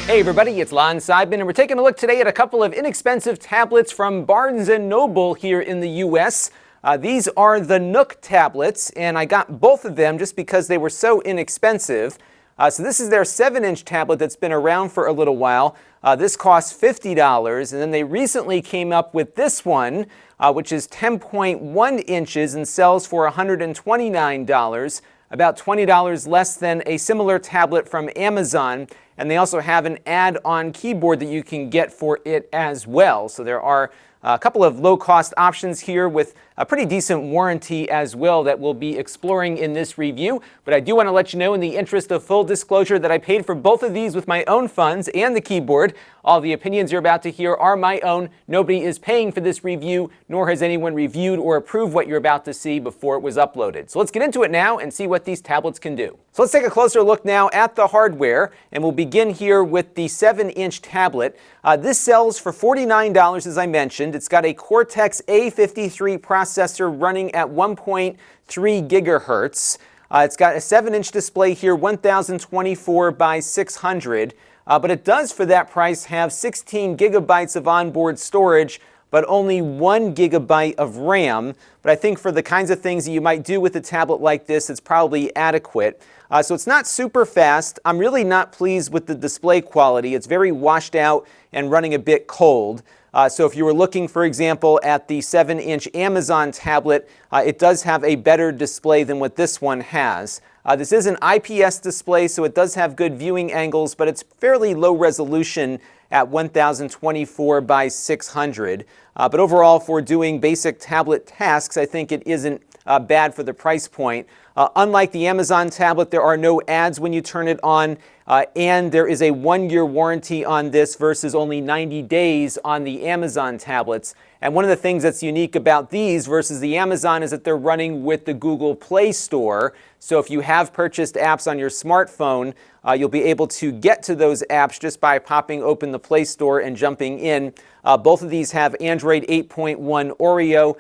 Hey everybody, it's Lon.TV, and we're taking a look today at a couple of inexpensive tablets from Barnes & Noble here in the US. These are the Nook tablets, and I got both of them just because they were so inexpensive. So this is their 7-inch tablet that's been around for a little while. This costs $50, and then they recently came up with this one, which is 10.1 inches and sells for $129, about $20 less than a similar tablet from Amazon. And they also have an add-on keyboard that you can get for it as well. So there are a couple of low-cost options here with a pretty decent warranty as well that we'll be exploring in this review. But I do want to let you know, in the interest of full disclosure, that I paid for both of these with my own funds and the keyboard. All the opinions you're about to hear are my own. Nobody is paying for this review, nor has anyone reviewed or approved what you're about to see before it was uploaded. So let's get into it now and see what these tablets can do. So let's take a closer look now at the hardware, and we'll begin here with the 7-inch tablet. This sells for $49, as I mentioned. It's got a Cortex A53 processor running at 1.3 gigahertz. It's got a 7-inch display here, 1024 by 600. But it does, for that price, have 16 gigabytes of onboard storage, but only 1 gigabyte of RAM. But I think for the kinds of things that you might do with a tablet like this, it's probably adequate. So it's not super fast. I'm really not pleased with the display quality. It's very washed out and running a bit cold. So if you were looking, for example, at the 7-inch Amazon tablet, it does have a better display than what this one has. This is an IPS display, so it does have good viewing angles, but it's fairly low resolution at 1024 by 600. But overall, for doing basic tablet tasks, I think it isn't bad for the price point. Unlike the Amazon tablet, there are no ads when you turn it on, and there is a 1-year warranty on this versus only 90 days on the Amazon tablets. And one of the things that's unique about these versus the Amazon is that they're running with the Google Play Store. So if you have purchased apps on your smartphone, you'll be able to get to those apps just by popping open the Play Store and jumping in. Both of these have Android 8.1 Oreo.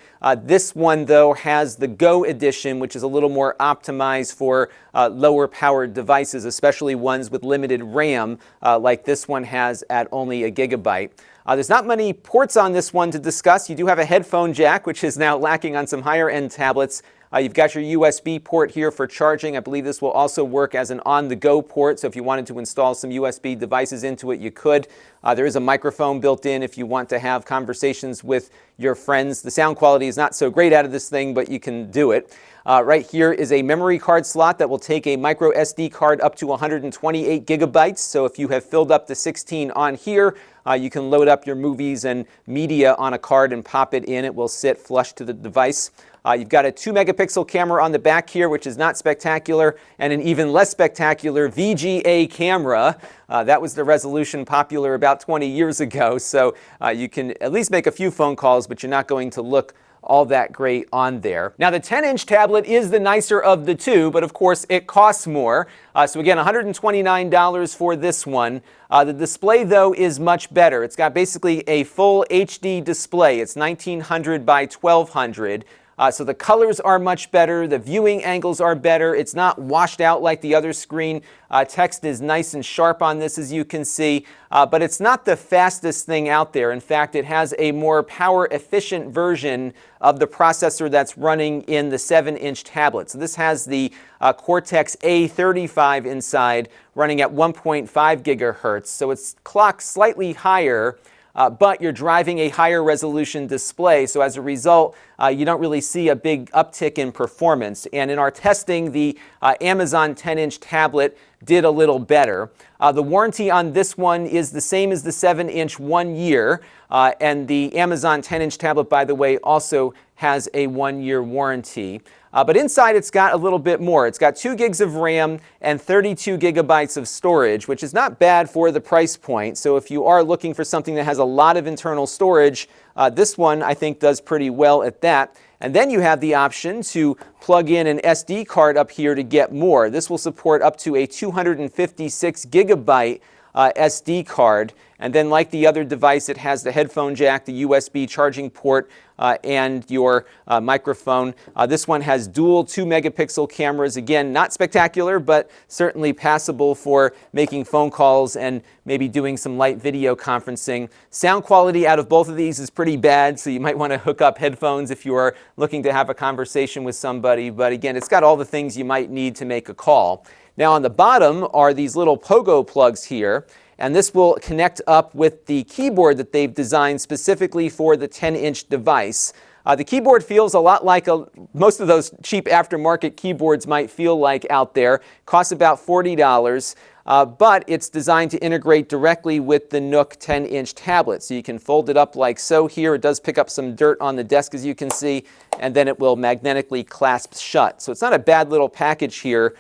This one, though, has the Go edition, which is a little more optimized for lower powered devices, especially ones with limited RAM, like this one has at only a gigabyte. There's not many ports on this one to discuss. You do have a headphone jack, which is now lacking on some higher end tablets. You've got your USB port here for charging. I believe this will also work as an on-the-go port, so if you wanted to install some USB devices into it, you could. There is a microphone built in if you want to have conversations with your friends. The sound quality is not so great out of this thing, but you can do it. Right here is a memory card slot that will take a micro SD card up to 128 gigabytes. So if you have filled up the 16 on here, you can load up your movies and media on a card and pop it in. It will sit flush to the device. You've got a 2-megapixel camera on the back here, which is not spectacular, and an even less spectacular VGA camera. That was the resolution popular about 20 years ago, so you can at least make a few phone calls, but you're not going to look all that great on there. Now, the 10-inch tablet is the nicer of the two, but of course it costs more. So again, $129 for this one. The display, though, is much better. It's got basically a full HD display. It's 1900 by 1200. So the colors are much better, the viewing angles are better, it's not washed out like the other screen. Text is nice and sharp on this, as you can see, but it's not the fastest thing out there. In fact, it has a more power-efficient version of the processor that's running in the 7-inch tablet. So this has the Cortex A35 inside, running at 1.5 gigahertz, so it's clocked slightly higher. But you're driving a higher resolution display, so as a result, you don't really see a big uptick in performance. And in our testing, the Amazon 10-inch tablet did a little better. The warranty on this one is the same as the 7-inch, 1 year. And the Amazon 10-inch tablet, by the way, also has a 1-year warranty. But inside it's got a little bit more. It's got 2 gigs of RAM and 32 gigabytes of storage, which is not bad for the price point. So if you are looking for something that has a lot of internal storage, this one I think does pretty well at that. And then you have the option to plug in an SD card up here to get more. This will support up to a 256 gigabyte SD card. And then like the other device, it has the headphone jack, the USB charging port, and your microphone. This one has dual 2-megapixel cameras. Again, not spectacular, but certainly passable for making phone calls and maybe doing some light video conferencing. Sound quality out of both of these is pretty bad, so you might want to hook up headphones if you are looking to have a conversation with somebody. But again, it's got all the things you might need to make a call. Now on the bottom are these little pogo plugs here. And this will connect up with the keyboard that they've designed specifically for the 10-inch device. The keyboard feels a lot like most of those cheap aftermarket keyboards might feel like out there. Costs about $40. But it's designed to integrate directly with the Nook 10-inch tablet. So you can fold it up like so here. It does pick up some dirt on the desk, as you can see, and then it will magnetically clasp shut. So it's not a bad little package here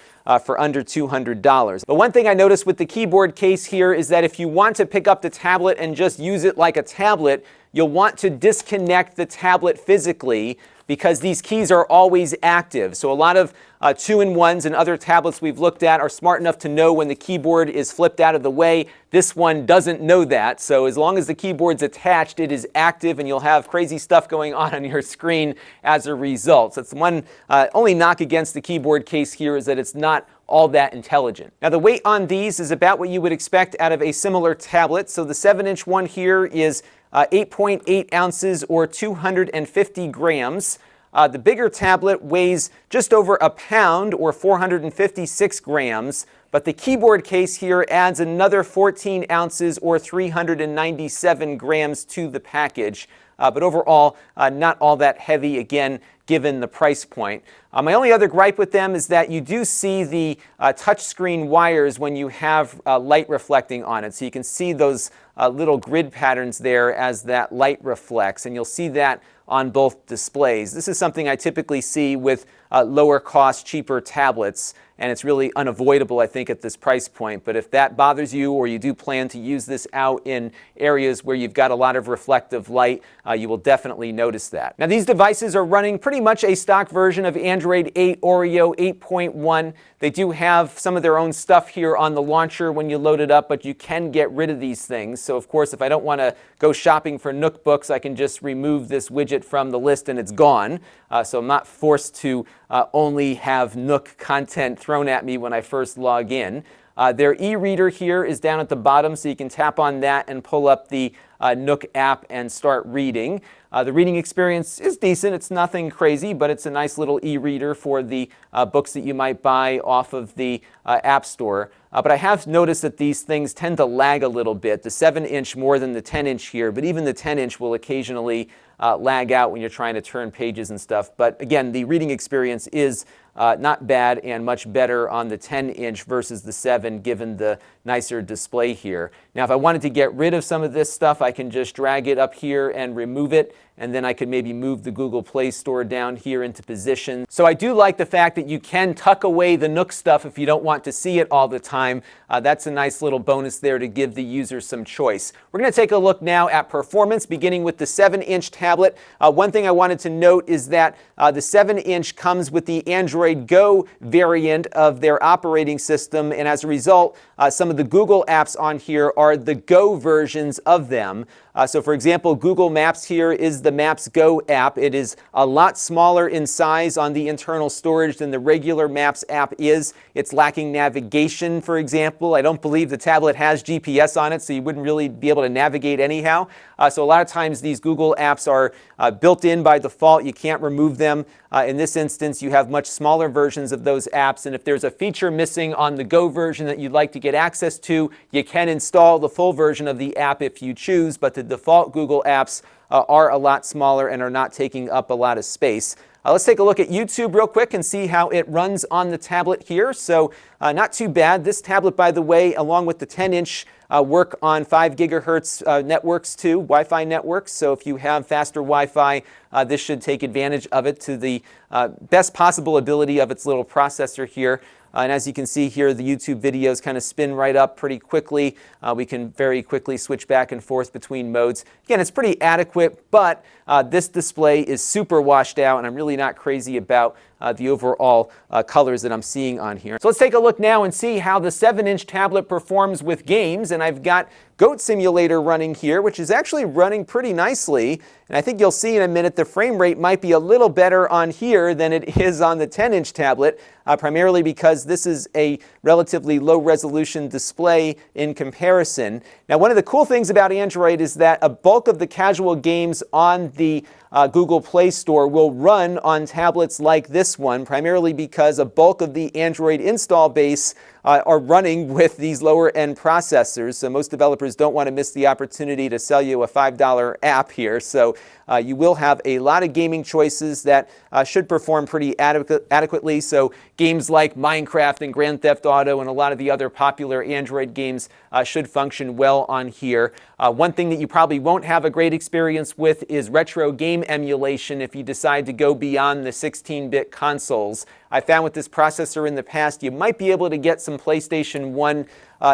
for under $200. But one thing I noticed with the keyboard case here is that if you want to pick up the tablet and just use it like a tablet, you'll want to disconnect the tablet physically because these keys are always active. So a lot of 2-in-1s and other tablets we've looked at are smart enough to know when the keyboard is flipped out of the way. This one doesn't know that. So as long as the keyboard's attached, it is active and you'll have crazy stuff going on your screen as a result. So that's one only knock against the keyboard case here, is that it's not all that intelligent. Now the weight on these is about what you would expect out of a similar tablet. So the 7-inch one here is 8.8 ounces or 250 grams. The bigger tablet weighs just over a pound or 456 grams, but the keyboard case here adds another 14 ounces or 397 grams to the package. But overall, not all that heavy, again, given the price point. My only other gripe with them is that you do see the touchscreen wires when you have light reflecting on it. So you can see those little grid patterns there as that light reflects, and you'll see that on both displays. This is something I typically see with lower cost, cheaper tablets, and it's really unavoidable, I think, at this price point. But if that bothers you, or you do plan to use this out in areas where you've got a lot of reflective light, you will definitely notice that. Now these devices are running pretty much a stock version of Android 8 Oreo 8.1. They do have some of their own stuff here on the launcher when you load it up, but you can get rid of these things. So of course, if I don't want to go shopping for Nook books, I can just remove this widget from the list and it's gone. So I'm not forced to only have Nook content thrown at me when I first log in. Their e-reader here is down at the bottom, so you can tap on that and pull up the Nook app and start reading. The reading experience is decent. It's nothing crazy, but it's a nice little e-reader for the books that you might buy off of the App Store. But I have noticed that these things tend to lag a little bit. The 7-inch more than the 10-inch here, but even the 10-inch will occasionally lag out when you're trying to turn pages and stuff. But again, the reading experience is not bad and much better on the 10-inch versus the 7, given the nicer display here. Now, if I wanted to get rid of some of this stuff, I can just drag it up here and remove it, and then I could maybe move the Google Play Store down here into position. So I do like the fact that you can tuck away the Nook stuff if you don't want to see it all the time. That's a nice little bonus there to give the user some choice. We're going to take a look now at performance, beginning with the 7-inch tablet. One thing I wanted to note is that the 7-inch comes with the Android Go variant of their operating system, and as a result, some of the Google apps on here are the Go versions of them. So for example, Google Maps here is the Maps Go app. It is a lot smaller in size on the internal storage than the regular Maps app is. It's lacking navigation, for example. I don't believe the tablet has GPS on it, so you wouldn't really be able to navigate anyhow. So a lot of times these Google apps are built in by default. You can't remove them. In this instance, you have much smaller versions of those apps, and if there's a feature missing on the Go version that you'd like to get access to, you can install the full version of the app if you choose, but the default Google apps are a lot smaller and are not taking up a lot of space. Let's take a look at YouTube real quick and see how it runs on the tablet here. So not too bad. This tablet, by the way, along with the 10-inch, work on 5 gigahertz networks too, Wi-Fi networks. So if you have faster Wi-Fi, this should take advantage of it to the best possible ability of its little processor here. And as you can see here, the YouTube videos kind of spin right up pretty quickly. We can very quickly switch back and forth between modes. Again, it's pretty adequate, but this display is super washed out, and I'm really not crazy about the overall colors that I'm seeing on here. So let's take a look now and see how the 7-inch tablet performs with games. And I've got Goat Simulator running here, which is actually running pretty nicely. And I think you'll see in a minute the frame rate might be a little better on here than it is on the 10-inch tablet, primarily because this is a relatively low resolution display in comparison. Now, one of the cool things about Android is that a bulk of the casual games on the Google Play Store will run on tablets like this one, primarily because a bulk of the Android install base are running with these lower end processors. So most developers don't want to miss the opportunity to sell you a $5 app here. So you will have a lot of gaming choices that should perform pretty adequately. So games like Minecraft and Grand Theft Auto and a lot of the other popular Android games should function well on here. One thing that you probably won't have a great experience with is retro game emulation if you decide to go beyond the 16-bit consoles. I found with this processor in the past, you might be able to get some PlayStation 1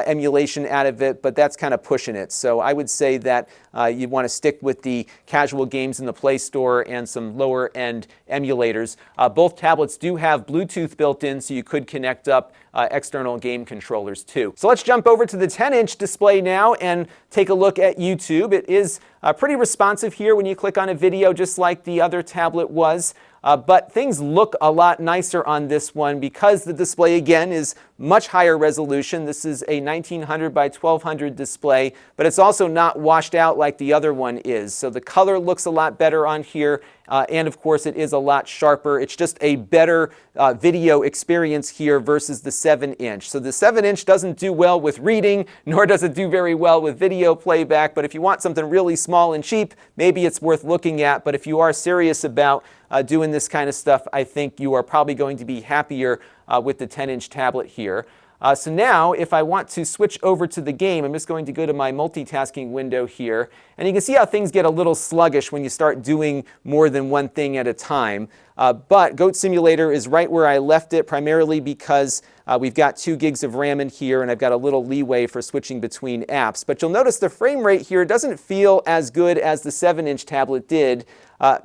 emulation out of it, but that's kind of pushing it. So I would say that you'd want to stick with the casual games in the Play Store and some lower end emulators. Both tablets do have Bluetooth built in, so you could connect up external game controllers too. So let's jump over to the 10-inch display now and take a look at YouTube. It is pretty responsive here when you click on a video, just like the other tablet was. But things look a lot nicer on this one because the display, again, is much higher resolution. This is a 1900 by 1200 display, but it's also not washed out like the other one is. So the color looks a lot better on here, and of course it is a lot sharper. It's just a better video experience here versus the 7-inch. So the 7-inch doesn't do well with reading, nor does it do very well with video playback, but if you want something really small and cheap, maybe it's worth looking at. But if you are serious about doing this kind of stuff, I think you are probably going to be happier with the 10-inch tablet here. So now, if I want to switch over to the game, I'm just going to go to my multitasking window here. And you can see how things get a little sluggish when you start doing more than one thing at a time. But Goat Simulator is right where I left it, primarily because we've got 2 gigs of RAM in here, and I've got a little leeway for switching between apps. But you'll notice the frame rate here doesn't feel as good as the 7-inch tablet did,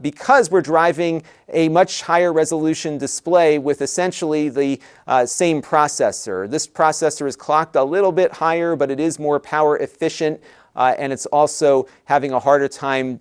because we're driving a much higher resolution display with essentially the same processor. This processor is clocked a little bit higher, but it is more power efficient, and it's also having a harder time,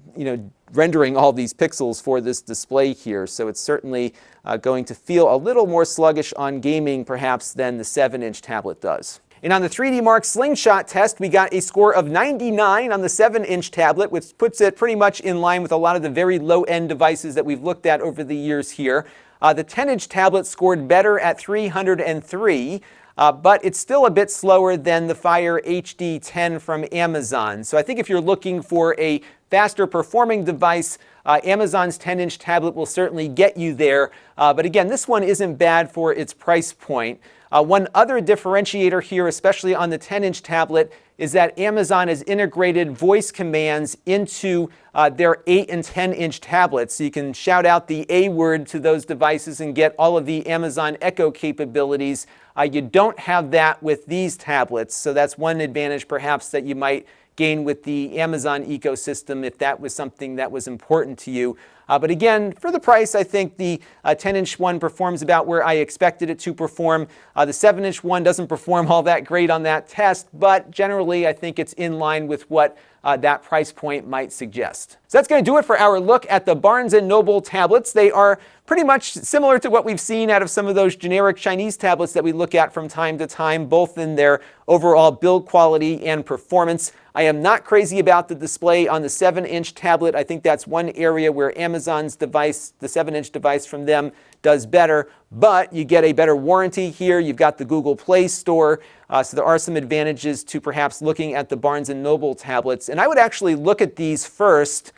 rendering all these pixels for this display here. So it's certainly going to feel a little more sluggish on gaming perhaps than the 7-inch tablet does. And on the 3D Mark SlingShot Test, we got a score of 99 on the 7-inch tablet, which puts it pretty much in line with a lot of the very low-end devices that we've looked at over the years here. The 10-inch tablet scored better at 303, but it's still a bit slower than the Fire HD 10 from Amazon. So I think if you're looking for a faster performing device, Amazon's 10-inch tablet will certainly get you there. But again, this one isn't bad for its price point. One other differentiator here, especially on the 10-inch tablet, is that Amazon has integrated voice commands into their 8 and 10-inch tablets. So you can shout out the A word to those devices and get all of the Amazon Echo capabilities. You don't have that with these tablets, so that's one advantage perhaps that you might gain with the Amazon ecosystem if that was something that was important to you. But again, for the price, I think the 10-inch one performs about where I expected it to perform. The 7-inch one doesn't perform all that great on that test, but generally I think it's in line with what that price point might suggest. So that's going to do it for our look at the Barnes & Noble tablets. They are pretty much similar to what we've seen out of some of those generic Chinese tablets that we look at from time to time, both in their overall build quality and performance. I am not crazy about the display on the 7-inch tablet. I think that's one area where Amazon's device, the 7-inch device from them, does better, but you get a better warranty here. You've got the Google Play Store, so there are some advantages to perhaps looking at the Barnes & Noble tablets. And I would actually look at these first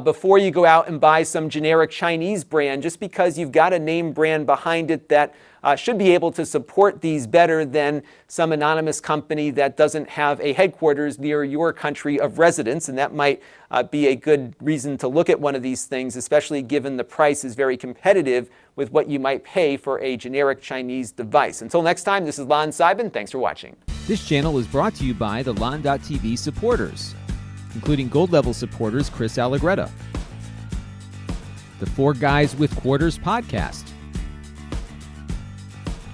before you go out and buy some generic Chinese brand, just because you've got a name brand behind it that should be able to support these better than some anonymous company that doesn't have a headquarters near your country of residence. And that might be a good reason to look at one of these things, especially given the price is very competitive with what you might pay for a generic Chinese device. Until next time, this is Lon.TV. Thanks for watching. This channel is brought to you by the Lon.TV supporters, including gold level supporters Chris Allegretta, the 4 Guys with Quarters podcast,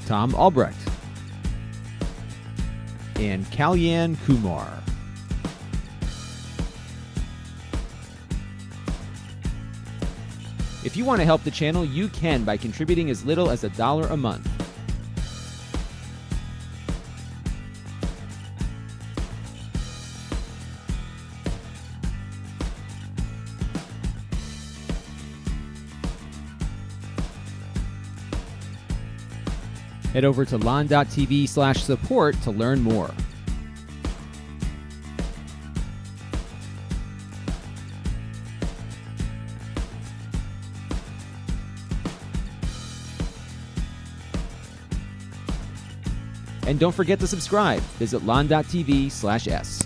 Tom Albrecht, and Kalyan Kumar. If you want to help the channel, you can by contributing as little as $1 a month. Head over to Lon.TV/support to learn more. And don't forget to subscribe. Visit Lon.TV/s.